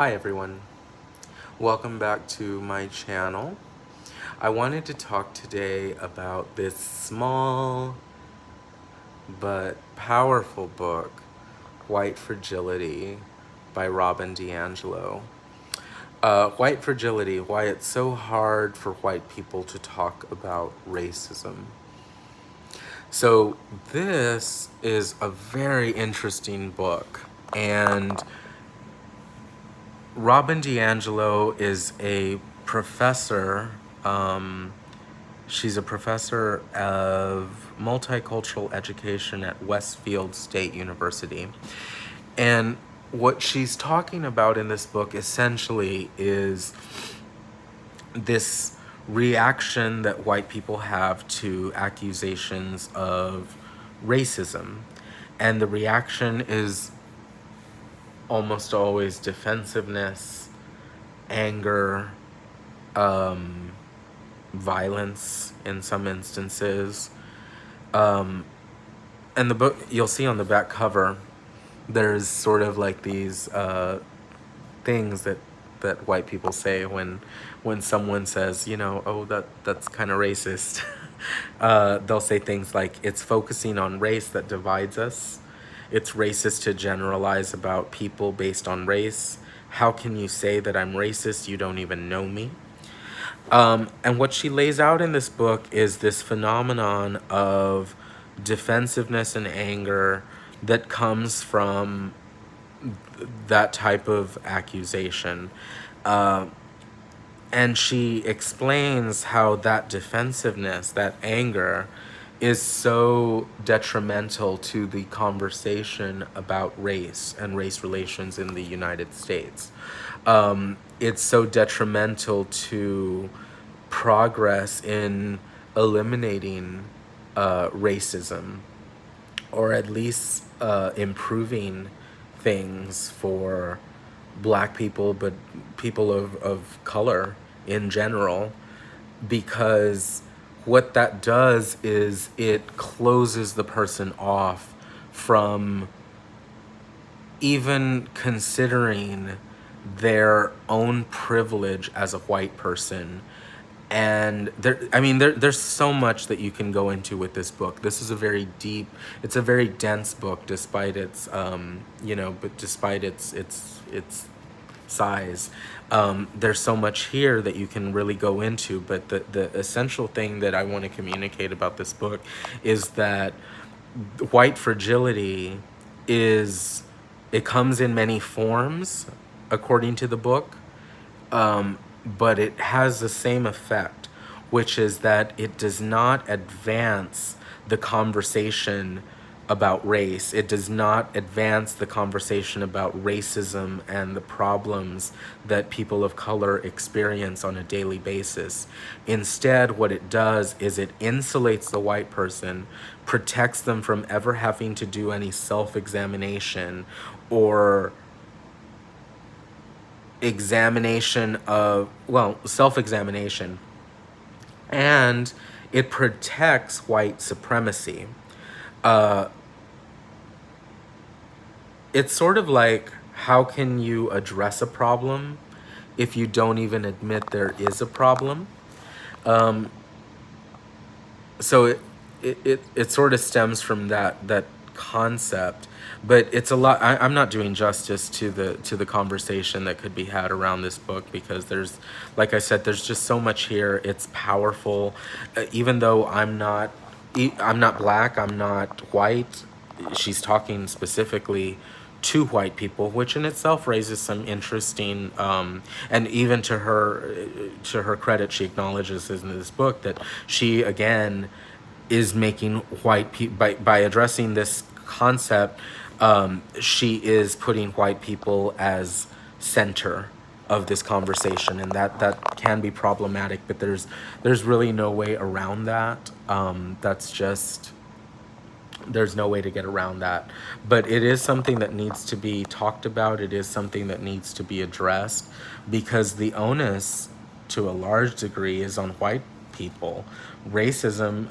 Hi everyone, welcome back to my channel. I wanted to talk today about this small but powerful book, White Fragility by DiAngelo. White Fragility, why it's so hard for white people to talk about racism. So this is a very interesting book, and DiAngelo is a professor. She's a professor of multicultural education at Westfield State University. And what she's talking about in this book essentially is this reaction that white people have to accusations of racism. And the reaction is almost always defensiveness, anger, violence in some instances. And the book, you'll see on the back cover, there's sort of like these things that white people say when someone says, oh, that's kind of racist. They'll say things like, it's focusing on race that divides us. It's racist to generalize about people based on race. How can you say that I'm racist? You don't even know me. And what she lays out in this book is this phenomenon of defensiveness and anger that comes from that type of accusation. And she explains how that defensiveness, that anger, is so detrimental to the conversation about race and race relations in the United States. It's so detrimental to progress in eliminating racism, or at least improving things for Black people, but people of color in general, because what that does is it closes the person off from even considering their own privilege as a white person. And there's so much that you can go into with this book. This is a very deep, it's a very dense book, despite its, but despite its size. There's so much here that you can really go into, but the essential thing that I want to communicate about this book is that white fragility it comes in many forms, according to the book. But it has the same effect, which is that it does not advance the conversation about race. It does not advance the conversation about racism and the problems that people of color experience on a daily basis. Instead, what it does is it insulates the white person, protects them from ever having to do any self-examination or self-examination, and it protects white supremacy. It's sort of like, how can you address a problem if you don't even admit there is a problem? So it sort of stems from that concept, but it's a lot. I'm not doing justice to the conversation that could be had around this book, because there's, like I said, there's just so much here. It's powerful. Even though I'm not Black, I'm not white. She's talking specifically to white people, which in itself raises some interesting, and even to her credit, she acknowledges in this book that she, again, is making white people, by addressing this concept, she is putting white people as center of this conversation, and that can be problematic, but there's really no way around that. There's no way to get around that. But it is something that needs to be talked about. It is something that needs to be addressed, because the onus, to a large degree, is on white people. Racism,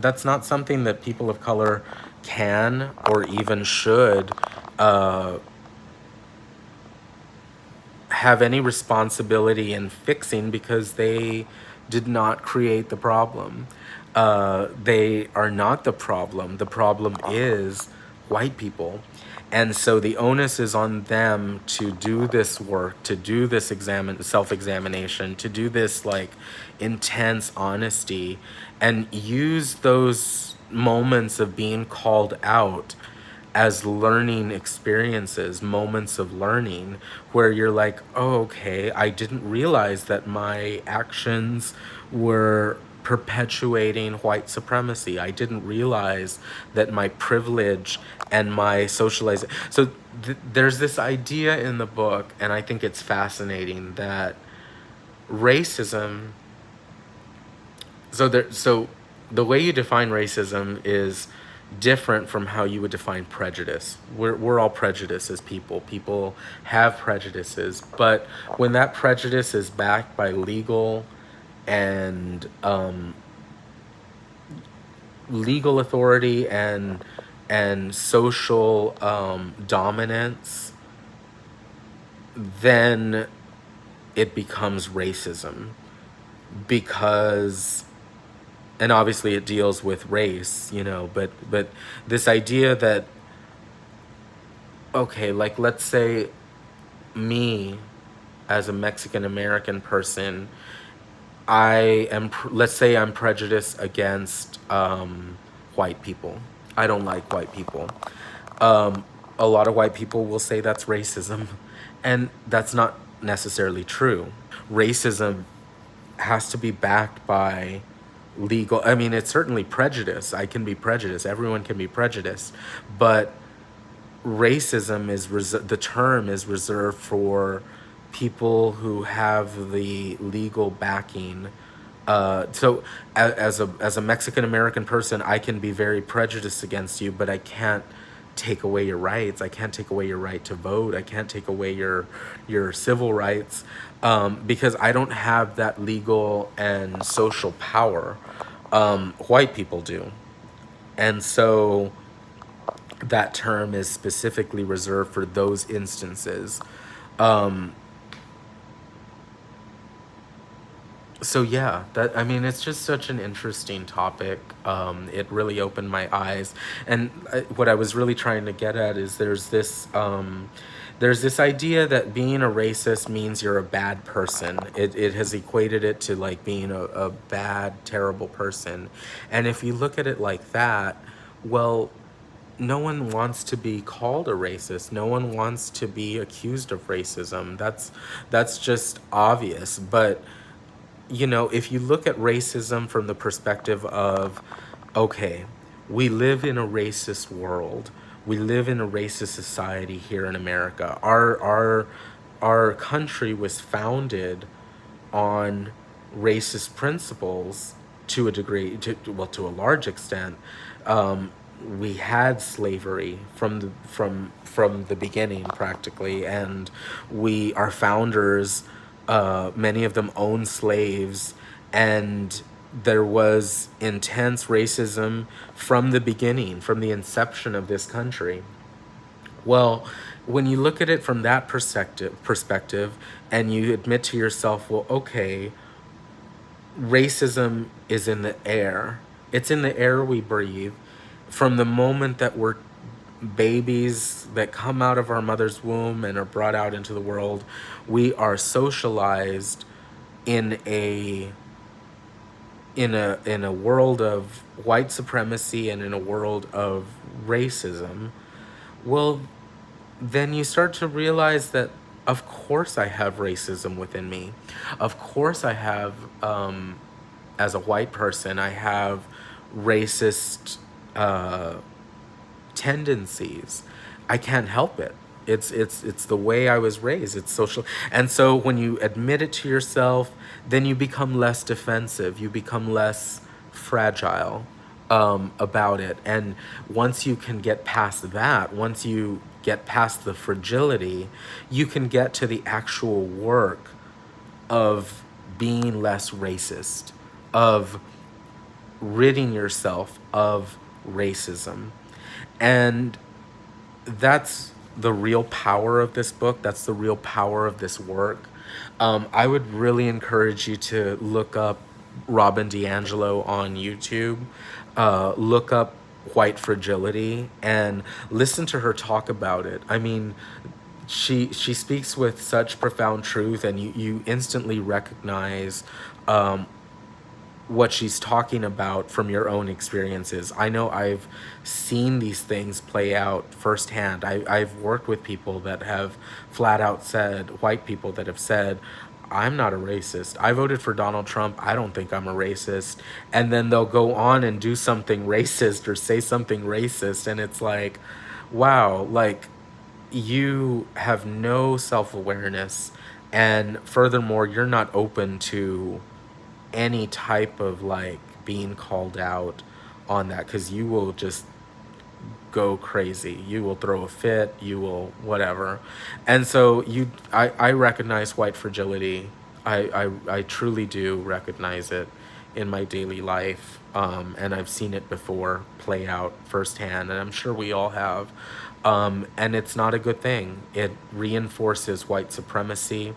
that's not something that people of color can or even should have any responsibility in fixing because they did not create the problem. They are not the problem. The problem is white people. And so the onus is on them to do this work, to do this self-examination, to do this like intense honesty, and use those moments of being called out as learning experiences, moments of learning where you're like, oh, okay, I didn't realize that my actions were perpetuating white supremacy. I didn't realize that my privilege and my socializing. So there's this idea in the book, and I think it's fascinating, that racism. So the way you define racism is different from how you would define prejudice. We're all prejudiced as people. People have prejudices, but when that prejudice is backed by legal and legal authority and social dominance, then it becomes racism, because, and obviously it deals with race, but this idea that, okay, like let's say me as a Mexican American person, let's say I'm prejudiced against white people. I don't like white people. A lot of white people will say that's racism, and that's not necessarily true. Racism has to be backed by legal. I mean, it's certainly prejudice. I can be prejudiced. Everyone can be prejudiced, but racism is the term is reserved for people who have the legal backing. So as a Mexican American person, I can be very prejudiced against you, but I can't take away your rights. I can't take away your right to vote. I can't take away your civil rights, because I don't have that legal and social power. White people do. And so that term is specifically reserved for those instances. So yeah, that, I mean, it's just such an interesting topic. It really opened my eyes, and what I was really trying to get at is there's this idea that being a racist means you're a bad person. It has equated it to like being a bad, terrible person, and if you look at it like that, well, no one wants to be called a racist. No one wants to be accused of racism. That's just obvious, but if you look at racism from the perspective of, okay, we live in a racist world. We live in a racist society here in America. Our country was founded on racist principles to a degree, to a large extent. We had slavery from the beginning practically, and our founders, many of them owned slaves, and there was intense racism from the beginning, from the inception of this country. Well, when you look at it from that perspective, and you admit to yourself, well, okay, racism is in the air. It's in the air we breathe. From the moment that we're babies that come out of our mother's womb and are brought out into the world, we are socialized in a world of white supremacy and in a world of racism. Well, then you start to realize that, of course I have racism within me. Of course I have, as a white person, I have racist tendencies. I can't help it. It's the way I was raised. It's social. And so when you admit it to yourself, then you become less defensive. You become less fragile about it. And once you can get past that, once you get past the fragility, you can get to the actual work of being less racist, of ridding yourself of racism. And that's the real power of this book. That's the real power of this work. I would really encourage you to look up Robin DiAngelo on YouTube. Look up White Fragility and listen to her talk about it. I mean, she speaks with such profound truth, and you instantly recognize what she's talking about from your own experiences. I know I've seen these things play out firsthand. I've worked with people that have flat out said, white people that have said, I'm not a racist. I voted for Donald Trump. I don't think I'm a racist. And then they'll go on and do something racist or say something racist. And it's like, wow, like, you have no self awareness. And furthermore, you're not open to any type of like being called out on that, because you will just go crazy. You will throw a fit, you will whatever. And so I recognize white fragility. I truly do recognize it in my daily life. And I've seen it before play out firsthand, and I'm sure we all have. And it's not a good thing. It reinforces white supremacy.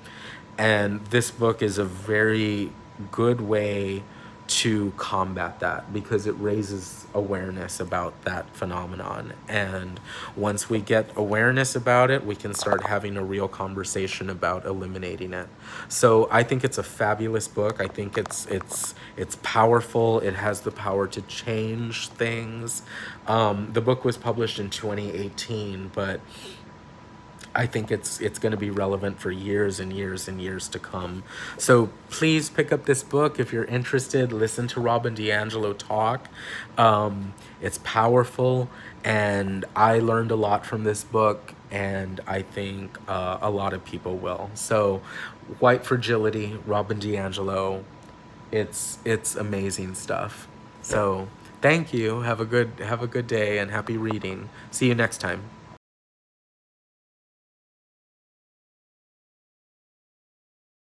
And this book is a very good way to combat that, because it raises awareness about that phenomenon. And once we get awareness about it, we can start having a real conversation about eliminating it. So I think it's a fabulous book. I think it's powerful. It has the power to change things. The book was published in 2018, but I think it's going to be relevant for years and years and years to come. So please pick up this book if you're interested. Listen to Robin DiAngelo talk. It's powerful, and I learned a lot from this book, and I think a lot of people will. So, White Fragility, Robin DiAngelo. It's amazing stuff. So thank you. Have a good day and happy reading. See you next time.